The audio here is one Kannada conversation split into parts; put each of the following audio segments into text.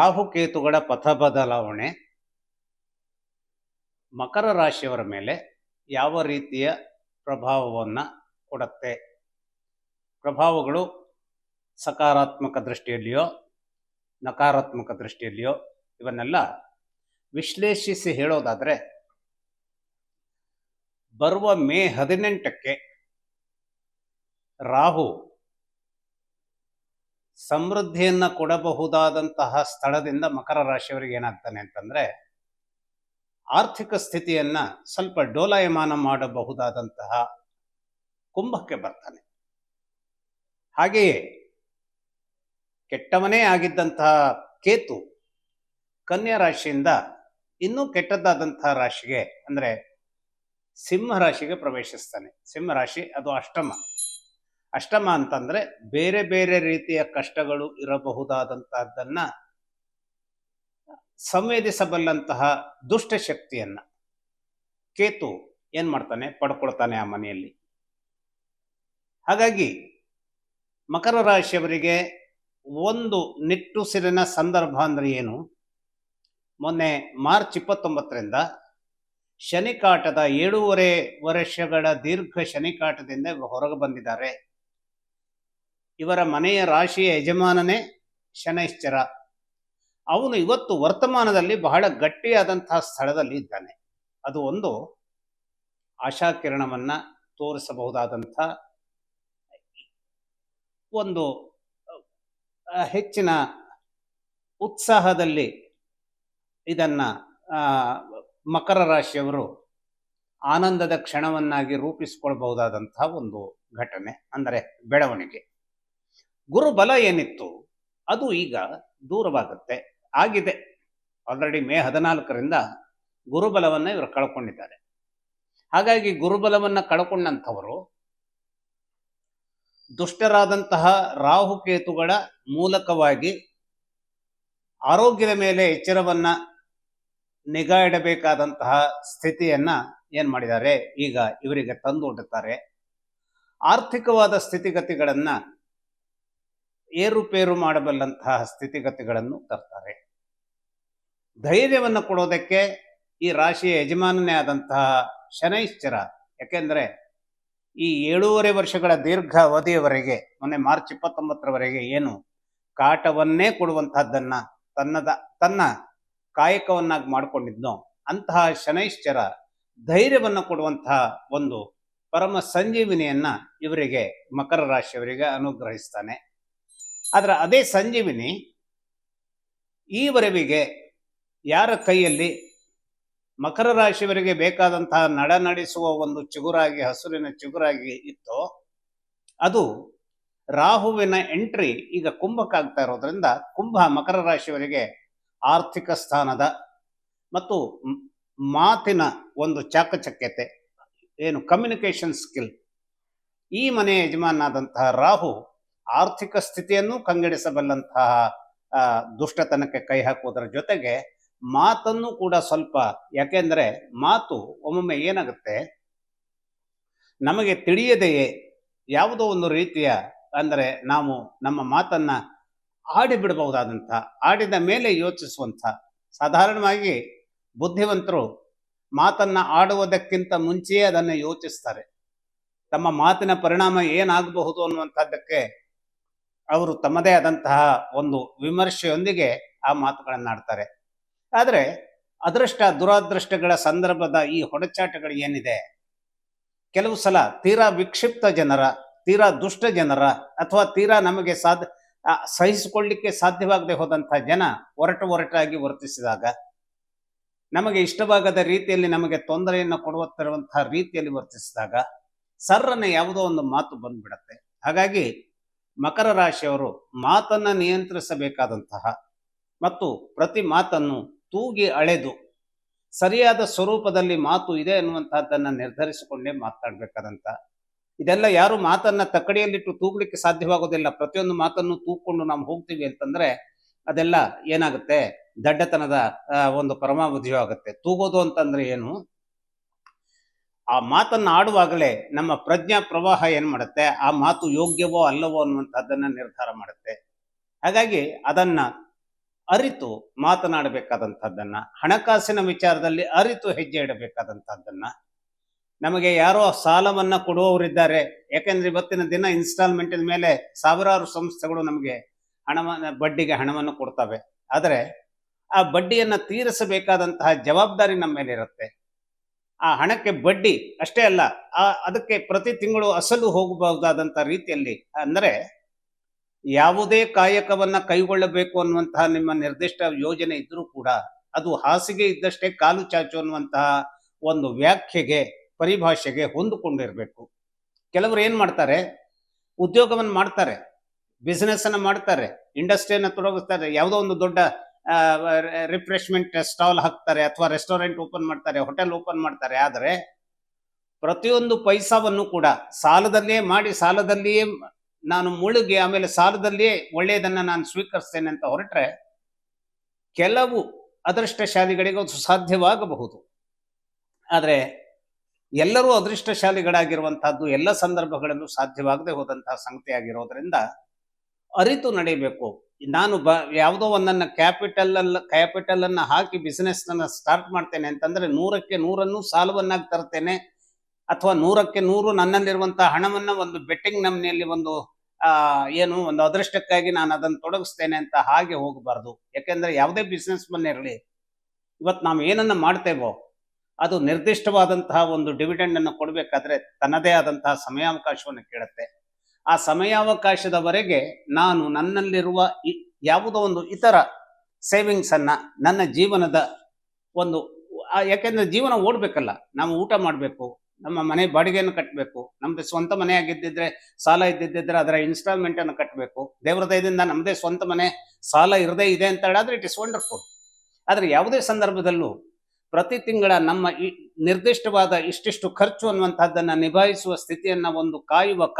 ರಾಹುಕೇತುಗಳ ಪಥ ಬದಲಾವಣೆ ಮಕರ ರಾಶಿಯವರ ಮೇಲೆ ಯಾವ ರೀತಿಯ ಪ್ರಭಾವವನ್ನು ಕೊಡುತ್ತೆ? ಪ್ರಭಾವಗಳು ಸಕಾರಾತ್ಮಕ ದೃಷ್ಟಿಯಲ್ಲಿಯೋ ನಕಾರಾತ್ಮಕ ದೃಷ್ಟಿಯಲ್ಲಿಯೋ ಇವನ್ನೆಲ್ಲ ವಿಶ್ಲೇಷಿಸಿ ಹೇಳೋದಾದರೆ, ಬರುವ ಮೇ 18ಕ್ಕೆ ರಾಹು ಸಮೃದ್ಧಿಯನ್ನು ಕೊಡಬಹುದಾದಂತಹ ಸ್ಥಳದಿಂದ ಮಕರ ರಾಶಿಯವರಿಗೆ ಏನಾಗ್ತಾನೆ ಅಂತಂದರೆ, ಆರ್ಥಿಕ ಸ್ಥಿತಿಯನ್ನು ಸ್ವಲ್ಪ ಡೋಲಾಯಮಾನ ಮಾಡಬಹುದಾದಂತಹ ಕುಂಭಕ್ಕೆ ಬರ್ತಾನೆ. ಹಾಗೆಯೇ ಕೆಟ್ಟವನೇ ಆಗಿದ್ದಂತಹ ಕೇತು ಕನ್ಯಾ ರಾಶಿಯಿಂದ ಇನ್ನೂ ಕೆಟ್ಟದ್ದಾದಂತಹ ರಾಶಿಗೆ ಅಂದರೆ ಸಿಂಹ ರಾಶಿಗೆ ಪ್ರವೇಶಿಸ್ತಾನೆ. ಸಿಂಹ ರಾಶಿ ಅದು ಅಷ್ಟಮ ಅಂತಂದರೆ ಬೇರೆ ಬೇರೆ ರೀತಿಯ ಕಷ್ಟಗಳು ಇರಬಹುದಾದಂತಹದ್ದನ್ನು ಸಂವೇದಿಸಬಲ್ಲಂತಹ ದುಷ್ಟಶಕ್ತಿಯನ್ನು ಕೇತು ಏನು ಮಾಡ್ತಾನೆ, ಪಡ್ಕೊಳ್ತಾನೆ ಆ ಮನೆಯಲ್ಲಿ. ಹಾಗಾಗಿ ಮಕರ ರಾಶಿಯವರಿಗೆ ಒಂದು ನಿಟ್ಟುಸಿರಿನ ಸಂದರ್ಭ ಅಂದರೆ ಏನು? ಮೊನ್ನೆ ಮಾರ್ಚ್ 29ರಿಂದ ಶನಿಕಾಟದ 7.5 ವರ್ಷಗಳ ದೀರ್ಘ ಶನಿಕಾಟದಿಂದ ಇವರು ಹೊರಗೆ ಬಂದಿದ್ದಾರೆ. ಇವರ ಮನೆಯ ರಾಶಿಯ ಯಜಮಾನನೇ ಶನೈಶ್ಚರ. ಅವನು ಇವತ್ತು ವರ್ತಮಾನದಲ್ಲಿ ಬಹಳ ಗಟ್ಟಿಯಾದಂತಹ ಸ್ಥಳದಲ್ಲಿ ಇದ್ದಾನೆ. ಅದು ಒಂದು ಆಶಾಕಿರಣವನ್ನು ತೋರಿಸಬಹುದಾದಂಥ ಒಂದು ಹೆಚ್ಚಿನ ಉತ್ಸಾಹದಲ್ಲಿ ಇದನ್ನು ಮಕರ ರಾಶಿಯವರು ಆನಂದದ ಕ್ಷಣವನ್ನಾಗಿ ರೂಪಿಸಿಕೊಳ್ಬಹುದಾದಂತಹ ಒಂದು ಘಟನೆ ಅಂದರೆ ಬೆಳವಣಿಗೆ. ಗುರುಬಲ ಏನಿತ್ತು ಅದು ಈಗ ದೂರವಾಗುತ್ತೆ, ಆಗಿದೆ. ಆಲ್ರೆಡಿ ಮೇ 14ರಿಂದ ಗುರುಬಲವನ್ನು ಇವರು ಕಳ್ಕೊಂಡಿದ್ದಾರೆ. ಹಾಗಾಗಿ ಗುರುಬಲವನ್ನು ಕಳ್ಕೊಂಡಂಥವರು ದುಷ್ಟರಾದಂತಹ ರಾಹುಕೇತುಗಳ ಮೂಲಕವಾಗಿ ಆರೋಗ್ಯದ ಮೇಲೆ ಎಚ್ಚರವನ್ನು ನಿಗಾ ಇಡಬೇಕಾದಂತಹ ಸ್ಥಿತಿಯನ್ನು ಏನು ಮಾಡಿದ್ದಾರೆ, ಈಗ ಇವರಿಗೆ ತಂದುಕೊಡುತ್ತಾರೆ. ಆರ್ಥಿಕವಾದ ಸ್ಥಿತಿಗತಿಗಳನ್ನು ಏರುಪೇರು ಮಾಡಬಲ್ಲಂತಹ ಸ್ಥಿತಿಗತಿಗಳನ್ನು ತರ್ತಾರೆ. ಧೈರ್ಯವನ್ನು ಕೊಡೋದಕ್ಕೆ ಈ ರಾಶಿಯ ಯಜಮಾನನೇ ಆದಂತಹ ಶನೈಶ್ಚರ, ಯಾಕೆಂದರೆ ಈ 7.5 ವರ್ಷಗಳ ದೀರ್ಘ ಅವಧಿಯವರೆಗೆ ಮೊನ್ನೆ ಮಾರ್ಚ್ 29ರವರೆಗೆ ಏನು ಕಾಟವನ್ನೇ ಕೊಡುವಂತಹದ್ದನ್ನು ತನ್ನ ಕಾಯಕವನ್ನಾಗಿ ಮಾಡಿಕೊಂಡಿದ್ನೋ ಅಂತಹ ಶನೈಶ್ಚರ ಧೈರ್ಯವನ್ನು ಕೊಡುವಂತಹ ಒಂದು ಪರಮ ಸಂಜೀವಿನಿಯನ್ನು ಇವರಿಗೆ ಮಕರ ರಾಶಿಯವರಿಗೆ ಅನುಗ್ರಹಿಸ್ತಾನೆ. ಆದರೆ ಅದೇ ಸಂಜೀವಿನಿ ಈವರೆವಿಗೆ ಯಾರ ಕೈಯಲ್ಲಿ ಮಕರ ರಾಶಿಯವರಿಗೆ ಬೇಕಾದಂತಹ ನಡೆಸುವ ಒಂದು ಚಿಗುರಾಗಿ, ಹಸುರಿನ ಚಿಗುರಾಗಿ ಇತ್ತೋ ಅದು ರಾಹುವಿನ ಎಂಟ್ರಿ ಈಗ ಕುಂಭಕ್ಕಾಗ್ತಾ ಇರೋದ್ರಿಂದ ಕುಂಭ ಮಕರ ರಾಶಿಯವರಿಗೆ ಆರ್ಥಿಕ ಸ್ಥಾನದ ಮತ್ತು ಮಾತಿನ ಒಂದು ಚಾಕಚಕ್ಯತೆ, ಏನು ಕಮ್ಯುನಿಕೇಶನ್ ಸ್ಕಿಲ್, ಈ ಮನೆಯ ಯಜಮಾನಾದಂತಹ ರಾಹು ಆರ್ಥಿಕ ಸ್ಥಿತಿಯನ್ನು ಕಂಗೆಡಿಸಬಲ್ಲಂತಹ ದುಷ್ಟತನಕ್ಕೆ ಕೈ ಹಾಕುವುದರ ಜೊತೆಗೆ ಮಾತನ್ನು ಕೂಡ ಸ್ವಲ್ಪ, ಯಾಕೆಂದರೆ ಮಾತು ಒಮ್ಮೊಮ್ಮೆ ಏನಾಗುತ್ತೆ, ನಮಗೆ ತಿಳಿಯದೆಯೇ ಯಾವುದೋ ಒಂದು ರೀತಿಯ ಅಂದರೆ ನಾವು ನಮ್ಮ ಮಾತನ್ನು ಆಡಿಬಿಡಬಹುದಾದಂಥ, ಆಡಿದ ಮೇಲೆ ಯೋಚಿಸುವಂಥ, ಸಾಧಾರಣವಾಗಿ ಬುದ್ಧಿವಂತರು ಮಾತನ್ನು ಆಡುವುದಕ್ಕಿಂತ ಮುಂಚೆಯೇ ಅದನ್ನು ಯೋಚಿಸ್ತಾರೆ. ತಮ್ಮ ಮಾತಿನ ಪರಿಣಾಮ ಏನಾಗಬಹುದು ಅನ್ನುವಂಥದ್ದಕ್ಕೆ ಅವರು ತಮ್ಮದೇ ಆದಂತಹ ಒಂದು ವಿಮರ್ಶೆಯೊಂದಿಗೆ ಆ ಮಾತುಗಳನ್ನು ಆಡ್ತಾರೆ. ಆದರೆ ಅದೃಷ್ಟ ದುರಾದೃಷ್ಟಗಳ ಸಂದರ್ಭದ ಈ ಹೊಡೆಚಾಟಗಳು ಏನಿದೆ, ಕೆಲವು ಸಲ ತೀರಾ ವಿಕ್ಷಿಪ್ತ ಜನರ, ತೀರಾ ದುಷ್ಟ ಜನರ, ಅಥವಾ ತೀರಾ ನಮಗೆ ಸಹಿಸಿಕೊಳ್ಳಿಕ್ಕೆ ಸಾಧ್ಯವಾಗದೆ ಹೋದಂಥ ಜನ ಒರಟಾಗಿ ವರ್ತಿಸಿದಾಗ, ನಮಗೆ ಇಷ್ಟವಾಗದ ರೀತಿಯಲ್ಲಿ ನಮಗೆ ತೊಂದರೆಯನ್ನು ಕೊಡುತ್ತಿರುವಂತಹ ರೀತಿಯಲ್ಲಿ ವರ್ತಿಸಿದಾಗ ಸರ್ರನೆ ಯಾವುದೋ ಒಂದು ಮಾತು ಬಂದ್ಬಿಡತ್ತೆ. ಹಾಗಾಗಿ ಮಕರ ರಾಶಿಯವರು ಮಾತನ್ನು ನಿಯಂತ್ರಿಸಬೇಕಾದಂತಹ ಮತ್ತು ಪ್ರತಿ ಮಾತನ್ನು ತೂಗಿ ಅಳೆದು ಸರಿಯಾದ ಸ್ವರೂಪದಲ್ಲಿ ಮಾತು ಇದೆ ಅನ್ನುವಂಥದ್ದನ್ನು ನಿರ್ಧರಿಸಿಕೊಂಡೇ ಮಾತಾಡಬೇಕಾದಂಥ, ಇದೆಲ್ಲ ಯಾರು ಮಾತನ್ನು ತಕ್ಕಡಿಯಲ್ಲಿಟ್ಟು ತೂಗಲಿಕ್ಕೆ ಸಾಧ್ಯವಾಗೋದಿಲ್ಲ. ಪ್ರತಿಯೊಂದು ಮಾತನ್ನು ತೂಕೊಂಡು ನಾವು ಹೋಗ್ತೀವಿ ಅಂತಂದರೆ ಅದೆಲ್ಲ ಏನಾಗುತ್ತೆ, ದಡ್ಡತನದ ಒಂದು ಪರಮಾವಧಿಯೂ ಆಗುತ್ತೆ. ತೂಗೋದು ಅಂತಂದ್ರೆ ಏನು, ಆ ಮಾತನ್ನು ಆಡುವಾಗಲೇ ನಮ್ಮ ಪ್ರಜ್ಞಾ ಪ್ರವಾಹ ಏನು ಮಾಡುತ್ತೆ, ಆ ಮಾತು ಯೋಗ್ಯವೋ ಅಲ್ಲವೋ ಅನ್ನುವಂಥದ್ದನ್ನು ನಿರ್ಧಾರ ಮಾಡುತ್ತೆ. ಹಾಗಾಗಿ ಅದನ್ನು ಅರಿತು ಮಾತನಾಡಬೇಕಾದಂಥದ್ದನ್ನ, ಹಣಕಾಸಿನ ವಿಚಾರದಲ್ಲಿ ಅರಿತು ಹೆಜ್ಜೆ ಇಡಬೇಕಾದಂಥದ್ದನ್ನ, ನಮಗೆ ಯಾರೋ ಸಾಲವನ್ನ ಕೊಡುವವರಿದ್ದಾರೆ. ಯಾಕೆಂದ್ರೆ ಇವತ್ತಿನ ದಿನ ಇನ್ಸ್ಟಾಲ್ಮೆಂಟಿನ ಮೇಲೆ ಸಾವಿರಾರು ಸಂಸ್ಥೆಗಳು ನಮಗೆ ಬಡ್ಡಿಗೆ ಹಣವನ್ನು ಕೊಡ್ತವೆ. ಆದರೆ ಆ ಬಡ್ಡಿಯನ್ನ ತೀರಿಸಬೇಕಾದಂತಹ ಜವಾಬ್ದಾರಿ ನಮ್ಮ ಮೇಲೆ ಇರುತ್ತೆ. ಆ ಹಣಕ್ಕೆ ಬಡ್ಡಿ ಅಷ್ಟೇ ಅಲ್ಲ, ಅದಕ್ಕೆ ಪ್ರತಿ ತಿಂಗಳು ಅಸಲು ಹೋಗಬಹುದಾದಂತ ರೀತಿಯಲ್ಲಿ, ಅಂದರೆ ಯಾವುದೇ ಕಾಯಕವನ್ನ ಕೈಗೊಳ್ಳಬೇಕು ಅನ್ನುವಂತಹ ನಿಮ್ಮ ನಿರ್ದಿಷ್ಟ ಯೋಜನೆ ಇದ್ರೂ ಕೂಡ ಅದು ಹಾಸಿಗೆ ಇದ್ದಷ್ಟೇ ಕಾಲು ಚಾಚು ಅನ್ನುವಂತಹ ಒಂದು ವ್ಯಾಖ್ಯೆಗೆ, ಪರಿಭಾಷೆಗೆ ಹೊಂದಿಕೊಂಡಿರ್ಬೇಕು. ಕೆಲವರು ಏನ್ ಮಾಡ್ತಾರೆ, ಉದ್ಯೋಗವನ್ನು ಮಾಡ್ತಾರೆ, ಬಿಸಿನೆಸ್ ಅನ್ನ ಮಾಡ್ತಾರೆ, ಇಂಡಸ್ಟ್ರಿಯನ್ನ ತೊಡಗಿಸ್ತಾರೆ, ಯಾವುದೋ ಒಂದು ದೊಡ್ಡ ರಿಫ್ರೆಶ್ಮೆಂಟ್ ಸ್ಟಾಲ್ ಹಾಕ್ತಾರೆ, ಅಥವಾ ರೆಸ್ಟೋರೆಂಟ್ ಓಪನ್ ಮಾಡ್ತಾರೆ, ಹೋಟೆಲ್ ಓಪನ್ ಮಾಡ್ತಾರೆ. ಆದರೆ ಪ್ರತಿಯೊಂದು ಪೈಸಾವನ್ನು ಕೂಡ ಸಾಲದಲ್ಲಿಯೇ ಮಾಡಿ, ಸಾಲದಲ್ಲಿಯೇ ನಾನು ಮುಳುಗಿ ಆಮೇಲೆ ಸಾಲದಲ್ಲಿಯೇ ಒಳ್ಳೆಯದನ್ನ ನಾನು ಸ್ವೀಕರಿಸ್ತೇನೆ ಅಂತ ಹೊರಟ್ರೆ ಕೆಲವು ಅದೃಷ್ಟಶಾಲಿಗಳಿಗೆ ಅದು ಸಾಧ್ಯವಾಗಬಹುದು. ಆದರೆ ಎಲ್ಲರೂ ಅದೃಷ್ಟಶಾಲಿಗಳಾಗಿರುವಂತಹದ್ದು ಎಲ್ಲ ಸಂದರ್ಭಗಳಲ್ಲೂ ಸಾಧ್ಯವಾಗದೆ ಹೋದಂತಹ ಸಂಗತಿ ಆಗಿರೋದ್ರಿಂದ ಅರಿತು ನಡೀಬೇಕು. ನಾನು ಯಾವುದೋ ಒಂದನ್ನ ಕ್ಯಾಪಿಟಲ್ ಅನ್ನ ಹಾಕಿ ಬಿಸಿನೆಸ್ ಸ್ಟಾರ್ಟ್ ಮಾಡ್ತೇನೆ ಅಂತಂದ್ರೆ 100ಕ್ಕೆ 100 ಸಾಲವನ್ನಾಗಿ ತರ್ತೇನೆ, ಅಥವಾ 100ಕ್ಕೆ 100 ನನ್ನಲ್ಲಿರುವಂತಹ ಹಣವನ್ನ ಒಂದು ಬೆಟ್ಟಿಂಗ್ ನಮ್ನೆಯಲ್ಲಿ ಒಂದು ಒಂದು ಅದೃಷ್ಟಕ್ಕಾಗಿ ನಾನು ಅದನ್ನು ತೊಡಗಿಸ್ತೇನೆ ಅಂತ ಹಾಗೆ ಹೋಗಬಾರ್ದು. ಯಾಕೆಂದ್ರೆ ಯಾವುದೇ ಬಿಸ್ನೆಸ್ ಮನ್ ಇರಲಿ, ಇವತ್ತು ನಾವು ಏನನ್ನ ಮಾಡ್ತೇವೋ ಅದು ನಿರ್ದಿಷ್ಟವಾದಂತಹ ಒಂದು ಡಿವಿಡೆಂಡ್ ಅನ್ನು ಕೊಡಬೇಕಾದ್ರೆ ತನ್ನದೇ ಆದಂತಹ ಸಮಯಾವಕಾಶವನ್ನು ಕೇಳುತ್ತೆ. ಆ ಸಮಯಾವಕಾಶದವರೆಗೆ ನಾನು ನನ್ನಲ್ಲಿರುವ ಯಾವುದೋ ಒಂದು ಇತರ ಸೇವಿಂಗ್ಸ್ ಅನ್ನ ನನ್ನ ಜೀವನದ ಒಂದು, ಯಾಕೆಂದ್ರೆ ಜೀವನ ಓಡ್ಬೇಕಲ್ಲ, ನಾವು ಊಟ ಮಾಡಬೇಕು, ನಮ್ಮ ಮನೆ ಬಾಡಿಗೆಯನ್ನು ಕಟ್ಟಬೇಕು, ನಮ್ದು ಸ್ವಂತ ಮನೆ ಆಗಿದ್ದಿದ್ರೆ ಸಾಲ ಇದ್ದಿದ್ದಿದ್ರೆ ಅದರ ಇನ್ಸ್ಟಾಲ್ಮೆಂಟ್ ಅನ್ನು ಕಟ್ಟಬೇಕು. ದೇವರ ದಯದಿಂದ ನಮ್ಮದೇ ಸ್ವಂತ ಮನೆ ಸಾಲ ಇರದೇ ಇದೆ ಅಂತ ಹೇಳಿದ್ರೆ ಇಟ್ ಇಸ್ ವಂಡರ್ಫುಲ್. ಆದರೆ ಯಾವುದೇ ಸಂದರ್ಭದಲ್ಲೂ ಪ್ರತಿ ತಿಂಗಳ ನಮ್ಮ ನಿರ್ದಿಷ್ಟವಾದ ಇಷ್ಟಿಷ್ಟು ಖರ್ಚು ಅನ್ನುವಂತಹದ್ದನ್ನ ನಿಭಾಯಿಸುವ ಸ್ಥಿತಿಯನ್ನ ಒಂದು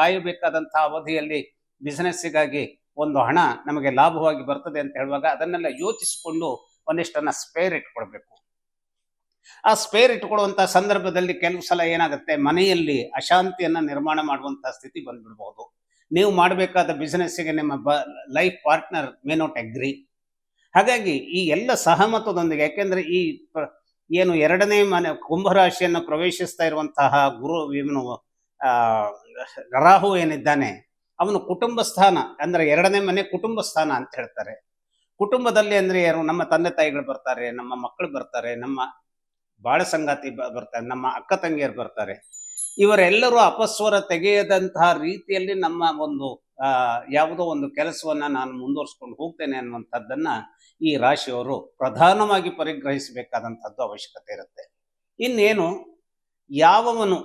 ಕಾಯಬೇಕಾದಂತಹ ಅವಧಿಯಲ್ಲಿ ಬಿಸಿನೆಸ್ಸಿಗಾಗಿ ಒಂದು ಹಣ ನಮಗೆ ಲಾಭವಾಗಿ ಬರ್ತದೆ ಅಂತ ಹೇಳುವಾಗ ಅದನ್ನೆಲ್ಲ ಯೋಚಿಸಿಕೊಂಡು ಒಂದಿಷ್ಟನ್ನ ಸ್ಪೇರ್ ಇಟ್ಕೊಳ್ಬೇಕು. ಆ ಸ್ಪೇರ್ ಇಟ್ಕೊಳ್ಳುವಂತಹ ಸಂದರ್ಭದಲ್ಲಿ ಕೆಲವು ಸಲ ಏನಾಗುತ್ತೆ, ಮನೆಯಲ್ಲಿ ಅಶಾಂತಿಯನ್ನ ನಿರ್ಮಾಣ ಮಾಡುವಂತಹ ಸ್ಥಿತಿ ಬಂದ್ಬಿಡ್ಬಹುದು. ನೀವು ಮಾಡಬೇಕಾದ ಬಿಸಿನೆಸ್ಸಿಗೆ ನಿಮ್ಮ life partner may not agree. ಹಾಗಾಗಿ ಈ ಎಲ್ಲ ಸಹಮತದೊಂದಿಗೆ, ಯಾಕೆಂದ್ರೆ ಈ ಏನು 2ನೇ ಮನೆ ಕುಂಭರಾಶಿಯನ್ನು ಪ್ರವೇಶಿಸ್ತಾ ಇರುವಂತಹ ಇವನು ರಾಹು ಏನಿದ್ದಾನೆ, ಅವನು ಕುಟುಂಬ ಸ್ಥಾನ, ಅಂದ್ರೆ 2ನೇ ಮನೆ ಕುಟುಂಬ ಸ್ಥಾನ ಅಂತ ಹೇಳ್ತಾರೆ. ಕುಟುಂಬದಲ್ಲಿ ಅಂದ್ರೆ ಯಾರು, ನಮ್ಮ ತಂದೆ ತಾಯಿಗಳು ಬರ್ತಾರೆ, ನಮ್ಮ ಮಕ್ಕಳು ಬರ್ತಾರೆ, ನಮ್ಮ ಬಾಳ ಸಂಗಾತಿ ಬರ್ತಾರೆ, ನಮ್ಮ ಅಕ್ಕ ತಂಗಿಯರು ಬರ್ತಾರೆ. ಇವರೆಲ್ಲರೂ ಅಪಸ್ವರ ತೆಗೆಯದಂತಹ ರೀತಿಯಲ್ಲಿ ನಮ್ಮ ಒಂದು ಯಾವುದೋ ಒಂದು ಕೆಲಸವನ್ನ ನಾನು ಮುಂದುವರಿಸ್ಕೊಂಡು ಹೋಗ್ತೇನೆ ಅನ್ನುವಂಥದ್ದನ್ನ ಈ ರಾಶಿಯವರು ಪ್ರಧಾನವಾಗಿ ಪರಿಗ್ರಹಿಸಬೇಕಾದಂಥದ್ದು ಅವಶ್ಯಕತೆ ಇರುತ್ತೆ. ಇನ್ನೇನು, ಯಾವವನು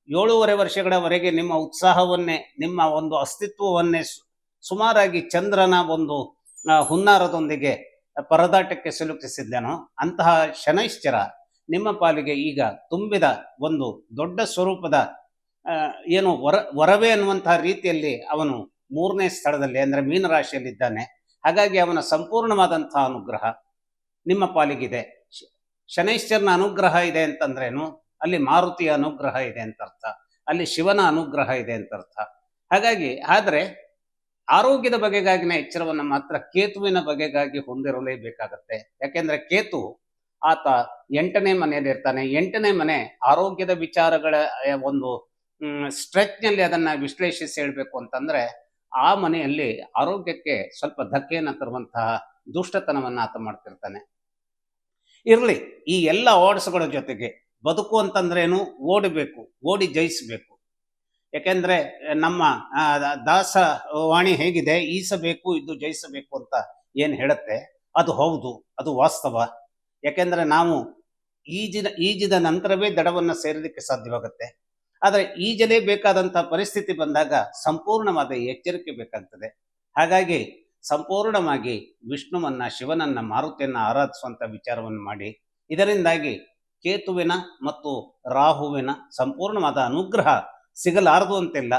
7.5 ವರ್ಷಗಳವರೆಗೆ ನಿಮ್ಮ ಉತ್ಸಾಹವನ್ನೇ, ನಿಮ್ಮ ಒಂದು ಅಸ್ತಿತ್ವವನ್ನೇ ಸುಮಾರಾಗಿ ಚಂದ್ರನ ಒಂದು ಹುನ್ನಾರದೊಂದಿಗೆ ಪರದಾಟಕ್ಕೆ ಸಿಲುಕಿಸಿದ್ದೇನೋ ಅಂತಹ ಶನೈಶ್ಚರ ನಿಮ್ಮ ಪಾಲಿಗೆ ಈಗ ತುಂಬಿದ ಒಂದು ದೊಡ್ಡ ಸ್ವರೂಪದ ವರವೇ ಅನ್ನುವಂತಹ ರೀತಿಯಲ್ಲಿ ಅವನು 3ನೇ ಸ್ಥಳದಲ್ಲಿ ಅಂದ್ರೆ ಮೀನರಾಶಿಯಲ್ಲಿದ್ದಾನೆ. ಹಾಗಾಗಿ ಅವನ ಸಂಪೂರ್ಣವಾದಂತಹ ಅನುಗ್ರಹ ನಿಮ್ಮ ಪಾಲಿಗಿದೆ. ಶನೈಶ್ಚರನ ಅನುಗ್ರಹ ಇದೆ ಅಂತಂದ್ರೇನು, ಅಲ್ಲಿ ಮಾರುತಿಯ ಅನುಗ್ರಹ ಇದೆ ಅಂತ ಅರ್ಥ, ಅಲ್ಲಿ ಶಿವನ ಅನುಗ್ರಹ ಇದೆ ಅಂತ ಅರ್ಥ. ಹಾಗಾಗಿ ಆದ್ರೆ ಆರೋಗ್ಯದ ಬಗೆಗಾಗಿನ ಎಚ್ಚರವನ್ನ ಮಾತ್ರ ಕೇತುವಿನ ಬಗೆಗಾಗಿ ಹೊಂದಿರಲೇಬೇಕಾಗತ್ತೆ. ಯಾಕೆಂದ್ರೆ ಕೇತು ಆತ 8ನೇ ಮನೆಯಲ್ಲಿ ಇರ್ತಾನೆ. 8ನೇ ಮನೆ ಆರೋಗ್ಯದ ವಿಚಾರಗಳ ಒಂದು ಸ್ಟ್ರೆಚ್ ನಲ್ಲಿ ಅದನ್ನ ವಿಶ್ಲೇಷಿಸಿ ಹೇಳ್ಬೇಕು ಅಂತಂದ್ರೆ ಆ ಮನೆಯಲ್ಲಿ ಆರೋಗ್ಯಕ್ಕೆ ಸ್ವಲ್ಪ ಧಕ್ಕೆಯನ್ನು ತರುವಂತಹ ದುಷ್ಟತನವನ್ನ ಆತ ಮಾಡ್ತಿರ್ತಾನೆ. ಇರ್ಲಿ, ಈ ಎಲ್ಲ ಓಡ್ಸ್ಗಳ ಜೊತೆಗೆ ಬದುಕು ಅಂತಂದ್ರೇನು, ಓಡಬೇಕು, ಓಡಿ ಜಯಿಸಬೇಕು. ಯಾಕೆಂದ್ರೆ ನಮ್ಮ ದಾಸವಾಣಿ ಹೇಗಿದೆ, ಈಸಬೇಕು ಇದು ಜಯಿಸಬೇಕು ಅಂತ ಏನ್ ಹೇಳುತ್ತೆ, ಅದು ಹೌದು, ಅದು ವಾಸ್ತವ. ಯಾಕೆಂದ್ರೆ ನಾವು ಈಜಿದ ನಂತರವೇ ದಡವನ್ನ ಸೇರಲಿಕ್ಕೆ ಸಾಧ್ಯವಾಗುತ್ತೆ. ಆದರೆ ಈಜಲೇಬೇಕಾದಂತಹ ಪರಿಸ್ಥಿತಿ ಬಂದಾಗ ಸಂಪೂರ್ಣವಾದ ಎಚ್ಚರಿಕೆ ಬೇಕಾಗ್ತದೆ. ಹಾಗಾಗಿ ಸಂಪೂರ್ಣವಾಗಿ ವಿಷ್ಣುವನ್ನ, ಶಿವನನ್ನ, ಮಾರುತಿಯನ್ನ ಆರಾಧಿಸುವಂತ ವಿಚಾರವನ್ನು ಮಾಡಿ, ಇದರಿಂದಾಗಿ ಕೇತುವಿನ ಮತ್ತು ರಾಹುವಿನ ಸಂಪೂರ್ಣವಾದ ಅನುಗ್ರಹ ಸಿಗಲಾರದು ಅಂತಿಲ್ಲ.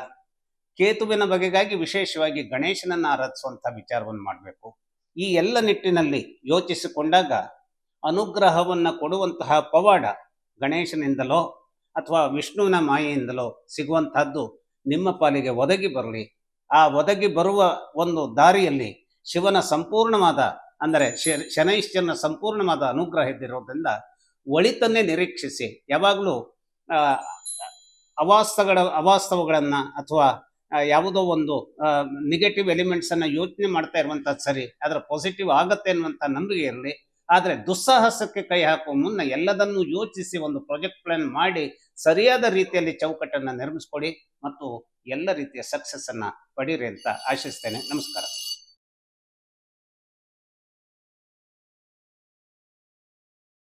ಕೇತುವಿನ ಬಗೆಗಾಗಿ ವಿಶೇಷವಾಗಿ ಗಣೇಶನನ್ನ ಆರಾಧಿಸುವಂತ ವಿಚಾರವನ್ನು ಮಾಡಬೇಕು. ಈ ಎಲ್ಲ ನಿಟ್ಟಿನಲ್ಲಿ ಯೋಚಿಸಿಕೊಂಡಾಗ ಅನುಗ್ರಹವನ್ನ ಕೊಡುವಂತಹ ಪವಾಡ ಗಣೇಶನಿಂದಲೋ ಅಥವಾ ವಿಷ್ಣುವಿನ ಮಾಯೆಯಿಂದಲೋ ಸಿಗುವಂತಹದ್ದು ನಿಮ್ಮ ಪಾಲಿಗೆ ಒದಗಿ ಬರಲಿ. ಆ ಒದಗಿ ಬರುವ ಒಂದು ದಾರಿಯಲ್ಲಿ ಶಿವನ ಸಂಪೂರ್ಣವಾದ ಅಂದರೆ ಶನೈಶ್ಚರನ ಸಂಪೂರ್ಣವಾದ ಅನುಗ್ರಹ ಇದ್ದಿರೋದ್ರಿಂದ ಒಳಿತನ್ನೇ ನಿರೀಕ್ಷಿಸಿ ಯಾವಾಗಲೂ ಅವಾಸ್ತವಗಳನ್ನ ಅಥವಾ ಯಾವುದೋ ಒಂದು ನೆಗೆಟಿವ್ ಎಲಿಮೆಂಟ್ಸ್ ಅನ್ನ ಯೋಚನೆ ಮಾಡ್ತಾ ಇರುವಂತದ್ದು ಸರಿ, ಅದರ ಪಾಸಿಟಿವ್ ಆಗತ್ತೆ ಅನ್ನುವಂಥ ನಂಬಿಕೆ ಇರಲಿ. ಆದರೆ ದುಸ್ಸಾಹಸಕ್ಕೆ ಕೈ ಹಾಕುವ ಮುನ್ನ ಎಲ್ಲದನ್ನೂ ಯೋಚಿಸಿ ಒಂದು ಪ್ರಾಜೆಕ್ಟ್ ಪ್ಲಾನ್ ಮಾಡಿ ಸರಿಯಾದ ರೀತಿಯಲ್ಲಿ ಚೌಕಟ್ಟನ್ನು ನಿರ್ಮಿಸ್ಕೊಡಿ ಮತ್ತು ಎಲ್ಲ ರೀತಿಯ ಸಕ್ಸಸ್ ಅನ್ನ ಪಡೀರಿ ಅಂತ ಆಶಿಸ್ತೇನೆ. ನಮಸ್ಕಾರ.